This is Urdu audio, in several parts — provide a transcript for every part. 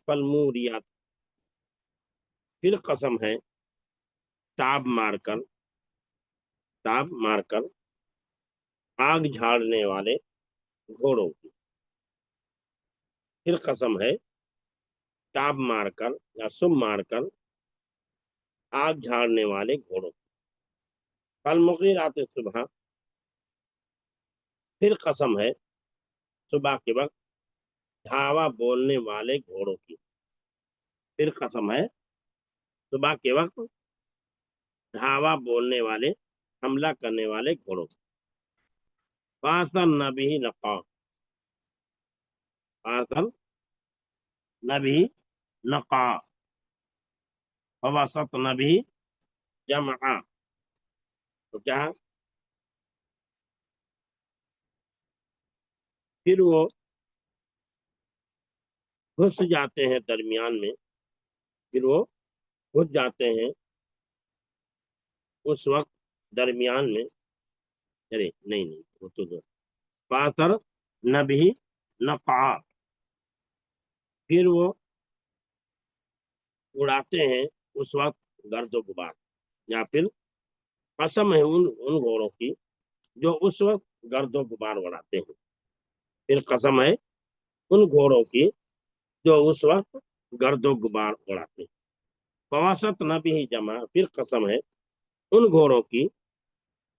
فالموریات، پھر قسم ہے تاب مار کر آگ جھاڑنے والے گھوڑوں کی، پھر قسم ہے تاب مار کر یا سم مار کر آگ جھاڑنے والے گھوڑوں کی، فالمغیرات صبح، پھر قسم ہے صبح کے وقت دھاوا بولنے والے گھوڑوں کی، پھر قسم ہے صبح کے وقت دھاوا بولنے والے، حملہ کرنے والے گھوڑوں کی، فَأَثَرْنَ بِهِ نَقْعًا، فَأَثَرْنَ بِهِ نَقْعًا وَوَسَطْنَ بِهِ جَمْعًا، تو کیا پھر وہ گھس جاتے ہیں درمیان میں، پھر وہ گھس جاتے ہیں اس وقت درمیان میں، ارے نہیں وہ تو فاطر نبی نقع، پھر وہ اڑاتے ہیں اس وقت گرد و غبار، یا پھر قسم ہے ان گھوڑوں کی جو اس وقت گرد و غبار اڑاتے ہیں، پھر قسم ہے ان گھوڑوں کی جو اس وقت گرد و غبار اڑاتے ہیں، فواسط نبی جمع، پھر قسم ہے ان گھوڑوں کی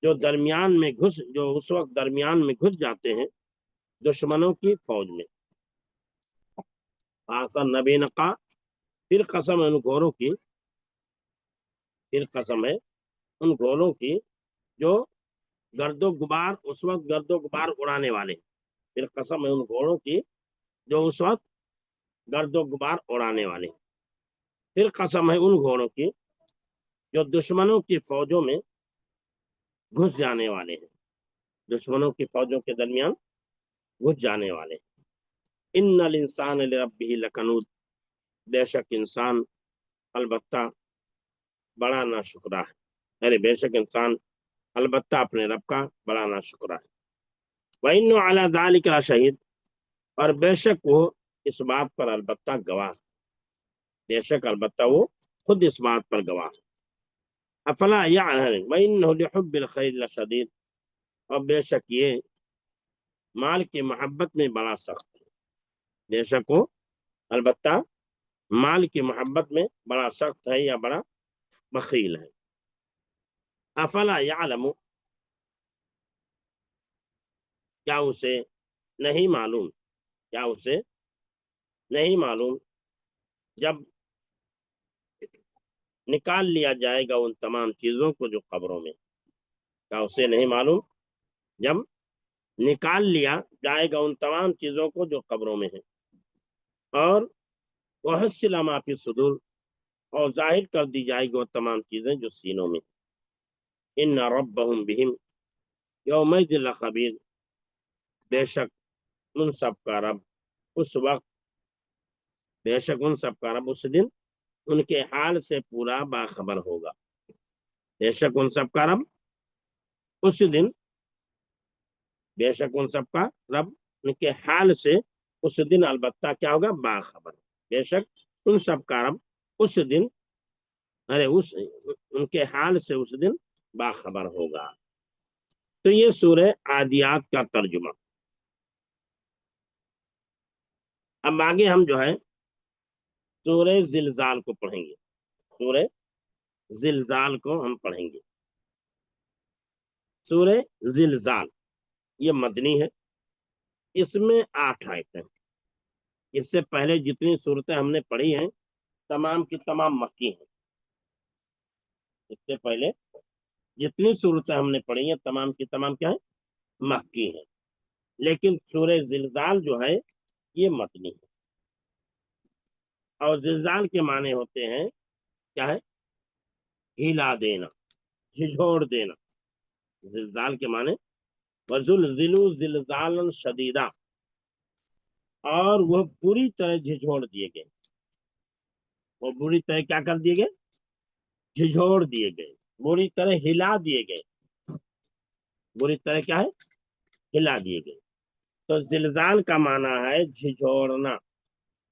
جو اس وقت درمیان میں گھس جاتے ہیں دشمنوں کی فوج میں، فاصل نبی نقا، پھر قسم ہے ان گھوڑوں کی، پھر قسم ہے ان گھوڑوں کی جو گرد و غبار اس وقت گرد و غبار اڑانے والے، پھر قسم ہے ان گھوڑوں کی جو اس وقت گرد و غبار اڑانے والے، پھر قسم ہے ان گھوڑوں کی جو دشمنوں کی فوجوں میں گھس جانے والے ہیں، دشمنوں کی فوجوں کے درمیان گھس جانے والے، ان الانسان لربہ لکنود، بے شک انسان البتہ بڑا ناشکرا ہے، ارے بے شک انسان البتہ اپنے رب کا بڑا ناشکرا ہے، وَإِنَّهُ عَلَى ذَلِكَ لَشَهِيدٌ، اور بے شک وہ اس بات پر البتہ گواہ، بے شک البتہ وہ خود اس بات پر گواہ، افلا يعلم وَإِنَّهُ لِحُبِّ الْخَيْرِ لَشَدِيدٌ، اور بے شک یہ مال کی محبت میں بڑا سخت ہے، بے شک وہ البتہ مال کی محبت میں بڑا سخت ہے یا بڑا بخیل ہے، افلا يعلم، کیا اسے نہیں معلوم جب نکال لیا جائے گا ان تمام چیزوں کو جو قبروں میں، کیا اسے نہیں معلوم جب نکال لیا جائے گا ان تمام چیزوں کو جو قبروں میں ہے، اور وحصل ما فی الصدور، اور ظاہر کر دی جائے گی وہ تمام چیزیں جو سینوں میں، ان ربهم بهم یومئذ لخبیر، بے شک ان سب کا رب اس وقت، بے شک ان سب کا رب اس دن ان کے حال سے پورا باخبر ہوگا، بے شک ان سب کا رب اس دن، بے شک ان سب کا رب ان کے حال سے اس دن البتہ کیا ہوگا باخبر، بے شک ان سب کا رب اس دن، ان کے حال سے اس دن باخبر ہوگا، تو یہ سورہ عادیات کا ترجمہ۔ اب آگے ہم جو ہے سورہ زلزال کو پڑھیں گے، سورہ زلزال کو ہم پڑھیں گے، سورہ زلزال یہ مدنی ہے، اس میں 8 آیتیں ہیں، اس سے پہلے جتنی صورتیں ہم نے پڑھی ہیں تمام کی تمام مکی ہیں، اس سے پہلے جتنی صورتیں ہم نے پڑھی ہیں تمام کی تمام کیا ہیں مکی ہیں، لیکن سورہ زلزال جو ہے یہ مدنی ہے، اور زلزال کے معنی ہوتے ہیں کیا ہے ہلا دینا، جھنجھوڑ دینا، زلزال کے معنی وزلزلوا زلزالا شدیدا، اور وہ بری طرح جھنجھوڑ دیے گئے، وہ بری طرح کیا کر دیے گئے جھنجھوڑ دیے گئے، بری طرح ہلا دیے گئے، بری طرح کیا ہے ہلا دیے گئے، تو زلزال کا معنی ہے جھنجھوڑنا،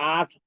8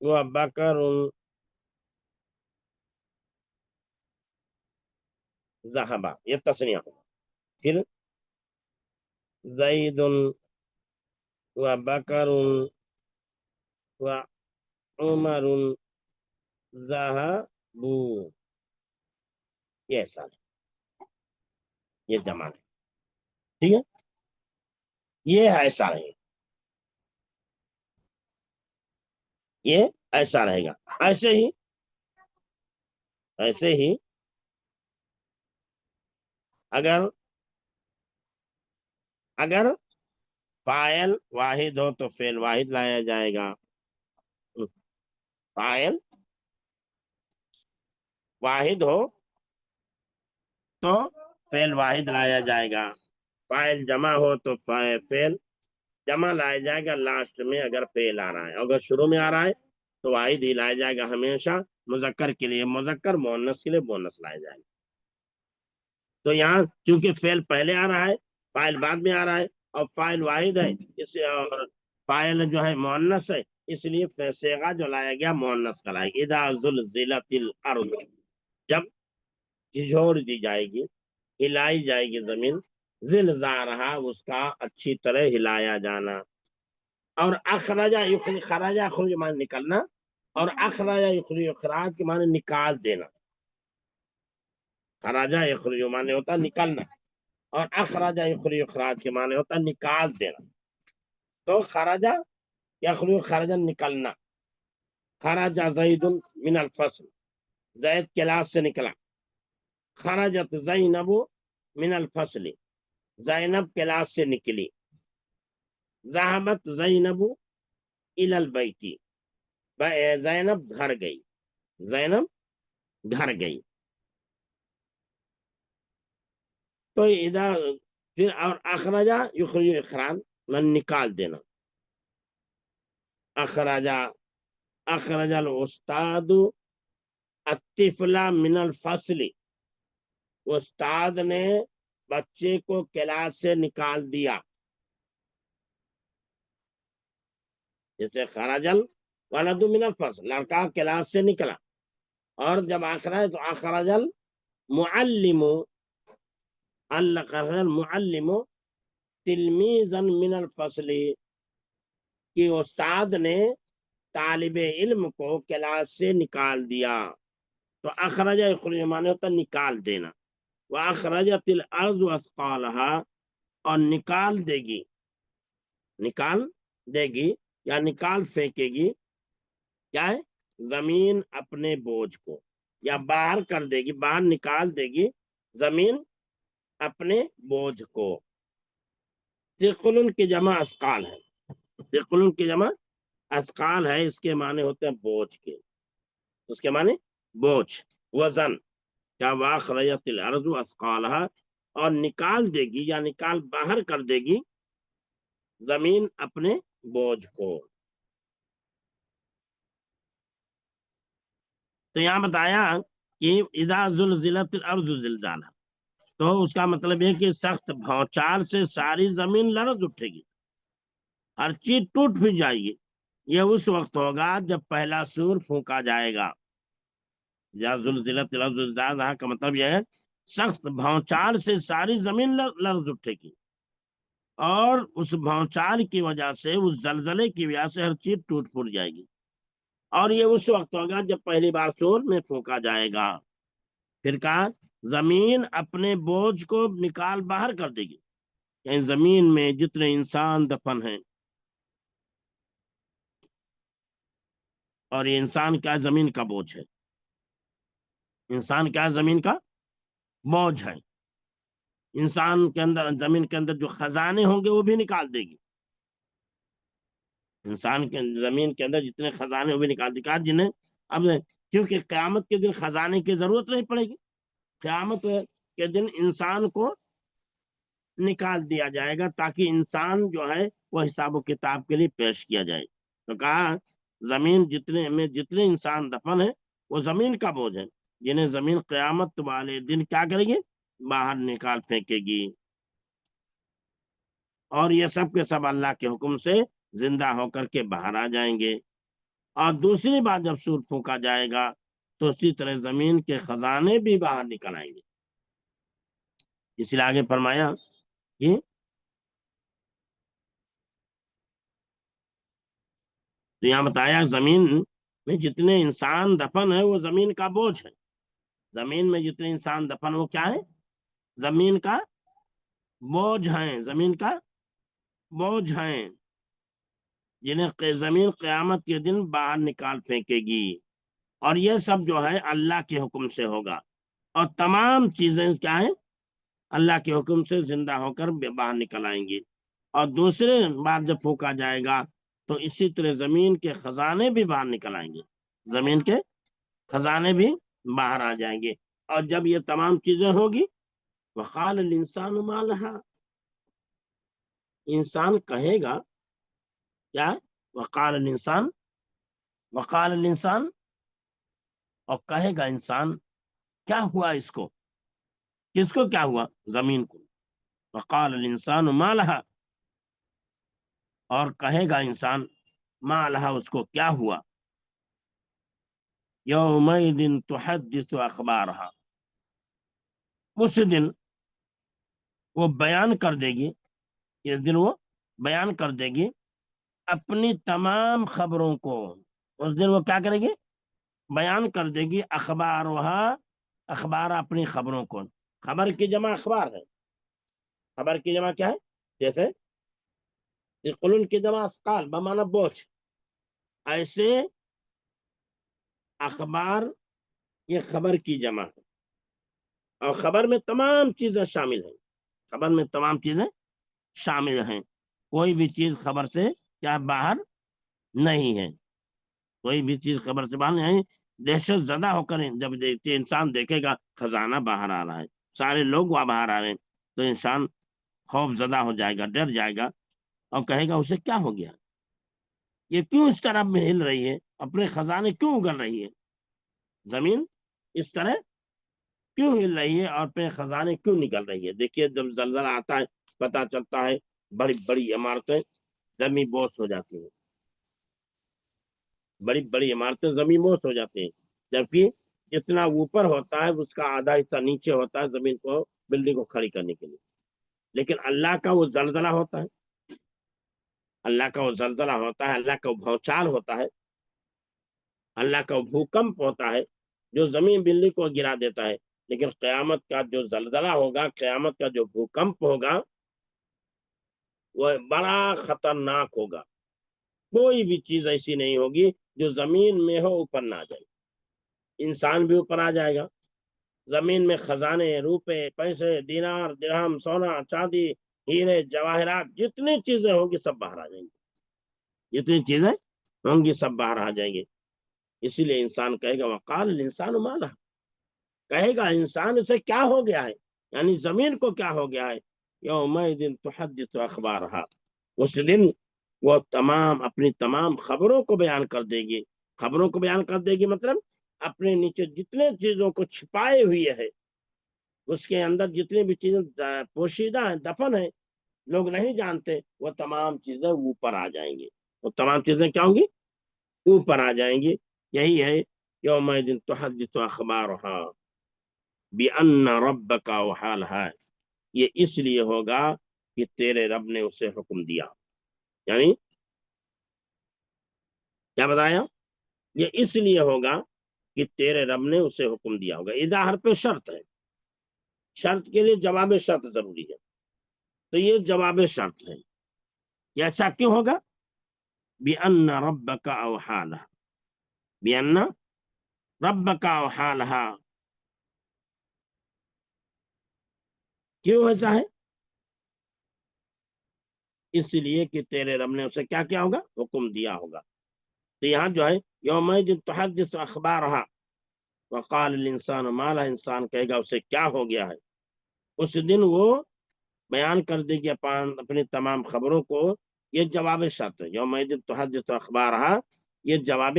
وبکر ذهب، یہ تسنیہ ہوگا. پھر زید وبکر وعمر ذهبوا، یہ ایسا ہے، یہ جمع ہے. ٹھیک ہے، یہ ایسا رہے گا، یہ ایسا رہے گا. ایسے ہی اگر فاعل واحد ہو تو فعل واحد لایا جائے گا. فاعل واحد ہو تو فعل واحد لایا جائے گا. فاعل جمع ہو تو فعل جمع لایا جائے گا لاسٹ میں اگر فعل آ رہا ہے. اگر شروع میں آ رہا ہے تو واحد ہی لایا جائے گا ہمیشہ. مذکر کے لیے مذکر، مؤنث کے لیے مؤنث لایا جائے گا. تو یہاں چونکہ فعل پہلے آ رہا ہے، فاعل بعد میں آ رہا ہے، اور فاعل واحد ہے اور فاعل جو ہے مؤنث ہے، اس لیے صیغہ جو لایا گیا مؤنث کا لایا گیا. اذا زلزلت الارض، جب جھجھوڑ دی جائے گی، ہلائی جائے گی زمین. زلزالہا، اس کا اچھی طرح ہلایا جانا. اور اخرجا یخرج، خراجا خروج معنی نکلنا، اور اخرجا یخرج اخراج کے معنی نکال دینا. خراجا یخرج معنی ہوتا نکلنا، اور اخراجا یخرج اخراج کے معنی ہوتا نکال دینا. تو خراجا یخرج خرجا نکلنا. خراجا زید من الفصل، زید کلاس سے نکلا. خرجت زینب من الفصل، زینب کلاس سے نکلی. ذهبت زینب الى البیت، زینب گھر گئی، زینب گھر گئی. تو ادھر پھر اور اخرجا یخرج اخراج من نکال دینا. اخرج الاستاد الطفل من الفصل، استاد نے بچے کو کلاس سے نکال دیا. جیسے خرج الولد من الفصل، لڑکا کلاس سے نکلا. اور جب اخرج تو اخرج المعلم، المعلم تلمیذا من الفصل، کہ استاد نے طالب علم کو کلاس سے نکال دیا. تو اخرج یخرج معنی ہوتا نکال دینا. واخرجت الارض اثقالها، اور نکال دے گی یا نکال پھینکے گی کیا ہے، زمین اپنے بوجھ کو، یا باہر کر دے گی، باہر نکال دے گی زمین اپنے بوجھ کو. ثقل کی جمع اثقال ہے، ثقل کی جمع اثقال ہے، اس کے معنی ہوتے ہیں بوجھ کے، اس کے معنی بوجھ، وزن. کیا واخرجت الارض اثقالها، اور نکال دے گی یا نکال باہر کر دے گی زمین اپنے بوجھ کو. تو یہاں بتایا کہ اذا زلزلت الارض زلزالها، تو اس کا مطلب ہے کہ سخت بھونچال سے ساری زمین لرز اٹھے گی، ہر چیز ٹوٹ پھٹ جائے گی. یہ اس وقت ہوگا جب پہلا سور پھونکا جائے گا. یا زلزلت الارض زلزالها کا مطلب یہ ہے سخت بھونچال سے ساری زمین لرز اٹھے گی، اور اس بھونچال کی وجہ سے، اس زلزلے کی وجہ سے ہر چیز ٹوٹ پھوٹ جائے گی. اور یہ اس وقت ہوگا جب پہلی بار سور میں پھونکا جائے گا. پھر کہا زمین اپنے بوجھ کو نکال باہر کر دے گی، یعنی زمین میں جتنے انسان دفن ہیں، اور یہ انسان کیا زمین کا بوجھ ہے، انسان کیا زمین کا بوجھ ہے. انسان کے اندر، زمین کے اندر جو خزانے ہوں گے وہ بھی نکال دے گی. انسان کے زمین کے اندر جتنے خزانے وہ بھی نکال دے گا، جنہیں اب کیونکہ قیامت کے دن خزانے کی ضرورت نہیں پڑے گی. قیامت کے دن انسان کو نکال دیا جائے گا تاکہ انسان جو ہے وہ حساب و کتاب کے لیے پیش کیا جائے. تو کہا زمین جتنے انسان دفن ہے وہ زمین کا بوجھ ہے، جنہیں زمین قیامت والے دن کیا کرے گی، باہر نکال پھینکے گی. اور یہ سب کے سب اللہ کے حکم سے زندہ ہو کر کے باہر آ جائیں گے. اور دوسری بار جب سور پھونکا جائے گا تو اسی طرح زمین کے خزانے بھی باہر نکل آئیں گے. اس لیے آگے فرمایا کہ تو یہاں بتایا زمین میں جتنے انسان دفن ہے وہ زمین کا بوجھ ہے. زمین میں جتنے انسان دفن وہ کیا ہے؟ زمین کا بوجھ ہیں. زمین کا بوجھ ہیں جنہیں زمین قیامت کے دن باہر نکال پھینکے گی. اور یہ سب جو ہے اللہ کے حکم سے ہوگا. اور تمام چیزیں کیا ہیں؟ اللہ کے حکم سے زندہ ہو کر باہر نکل آئیں گی. اور دوسرے بار جب پھونکا جائے گا تو اسی طرح زمین کے خزانے بھی باہر نکل آئیں گے. زمین کے خزانے بھی باہر آ جائیں گے. اور جب یہ تمام چیزیں ہوگی وقال الانسان ما لها، انسان کہے گا کیا؟ وقال الانسان، اور کہے گا انسان کیا ہوا اس کو؟ کس کو کیا ہوا؟ زمین کو. وقال الانسان ما لها، اور کہے گا انسان ما لها، اس کو کیا ہوا؟ یومئذ تحدث اخبارها، اس دن وہ بیان کر دے گی. اس دن وہ بیان کر دے گی اپنی تمام خبروں کو. اس دن وہ کیا کرے گی؟ بیان کر دے گی اخبار اپنی خبروں کو. خبر کی جمع اخبار ہے. خبر کی جمع کیا ہے؟ جیسے ثقل کی جمع اثقال بمعنی بوجھ. ایسے اخبار یہ خبر کی جمع ہے. اور خبر میں تمام چیزیں شامل ہیں. خبر میں تمام چیزیں شامل ہیں. کوئی بھی چیز خبر سے کیا باہر نہیں ہے. کوئی بھی چیز خبر سے باہر نہیں. دہشت زدہ ہو کر جب انسان دیکھے گا خزانہ باہر آ رہا ہے، سارے لوگ وہاں باہر آ رہے ہیں، تو انسان خوف زدہ ہو جائے گا، ڈر جائے گا اور کہے گا اسے کیا ہو گیا؟ یہ کیوں اس طرح میں ہل رہی ہے؟ اپنے خزانے کیوں اگل رہی ہے؟ زمین اس طرح کیوں ہل رہی ہے اور اپنے خزانے کیوں نکل رہی ہے؟ دیکھیے جب زلزلہ آتا ہے پتہ چلتا ہے بڑی بڑی عمارتیں زمین بوس ہو جاتی ہیں. بڑی بڑی عمارتیں زمین بوس ہو جاتی ہیں. جبکہ جتنا اوپر ہوتا ہے اس کا آدھا حصہ نیچے ہوتا ہے زمین کو، بلڈنگ کو کھڑی کرنے کے لیے. لیکن اللہ کا وہ زلزلہ ہوتا ہے، اللہ کا وہ زلزلہ ہوتا ہے، اللہ کا وہ بھونچال ہوتا ہے، اللہ کا وہ بھوکمپ ہوتا ہے جو زمین بلڈنگ کو گرا دیتا ہے. لیکن قیامت کا جو زلزلہ ہوگا، قیامت کا جو بھوکمپ ہوگا وہ بڑا خطرناک ہوگا. کوئی بھی چیز ایسی نہیں ہوگی جو زمین میں ہو اوپر نہ آ جائے. انسان بھی اوپر آ جائے گا. زمین میں خزانے، روپے، پیسے، دینار، درہم، سونا، چاندی، ہیرے، جواہرات، جتنی چیزیں ہوں گی سب باہر آ جائیں گی. جتنی چیزیں ہوں گی سب باہر آ جائیں گی. اسی لیے انسان کہے گا وقال الانسان ما لها، کہے گا انسان اسے کیا ہو گیا ہے، یعنی زمین کو کیا ہو گیا ہے. یومئذ تحدث اخبارها، اس دن وہ اپنی تمام خبروں کو بیان کر دے گی. خبروں کو بیان کر دے گی مطلب اپنے نیچے جتنے چیزوں کو چھپائے ہوئے ہے، اس کے اندر جتنی بھی چیزیں پوشیدہ ہیں، دفن ہیں، لوگ نہیں جانتے، وہ تمام چیزیں اوپر آ جائیں گی. وہ تمام چیزیں کیا ہوں گی؟ اوپر آ جائیں گی. یہی ہے یومئذ تحدث اخبارها بأن ربك وحالها. یہ اس لیے ہوگا کہ تیرے رب نے اسے حکم دیا. یعنی کیا بتایا؟ یہ اس لیے ہوگا کہ تیرے رب نے اسے حکم دیا ہوگا. اذا حرف پہ شرط ہے، شرط کے لیے جواب شرط ضروری ہے، تو یہ جواب شرط ہے. یہ ایسا کیوں ہوگا؟ بأن ربك اوحى لها، بأن ربك اوحى لها. کیوں ایسا ہے؟ اس لیے کہ تیرے رب نے اسے کیا کیا ہوگا؟ حکم دیا ہوگا. تو یہاں جو ہے یومئذ تحدث اخبارها وقال الانسان ما لها، انسان کہے گا اسے کیا ہو گیا ہے. اس دن وہ بیان کر دے گی اپنی تمام خبروں کو. یہ جواب شرط ہے. یومئذ تحدث اخبارها یہ جواب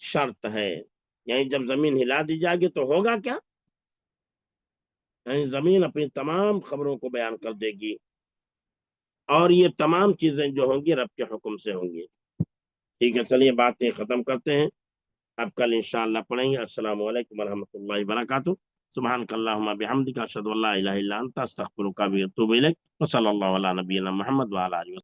شرط ہے. یعنی جب زمین ہلا دی جائے گی تو ہوگا کیا؟ یعنی زمین اپنی تمام خبروں کو بیان کر دے گی. اور یہ تمام چیزیں جو ہوں گی رب کے حکم سے ہوں گی. ٹھیک ہے، چلیے باتیں ختم کرتے ہیں، اب کل انشاءاللہ پڑھیں گے۔ السلام علیکم ورحمۃ اللہ وبرکاتہ۔ سبحانک اللہم بحمدک، اشہد ان لا الہ الا انت، استغفرک و اتوب الیک، وصلی اللہ علی نبینا محمد وعلی آلہ وسلم۔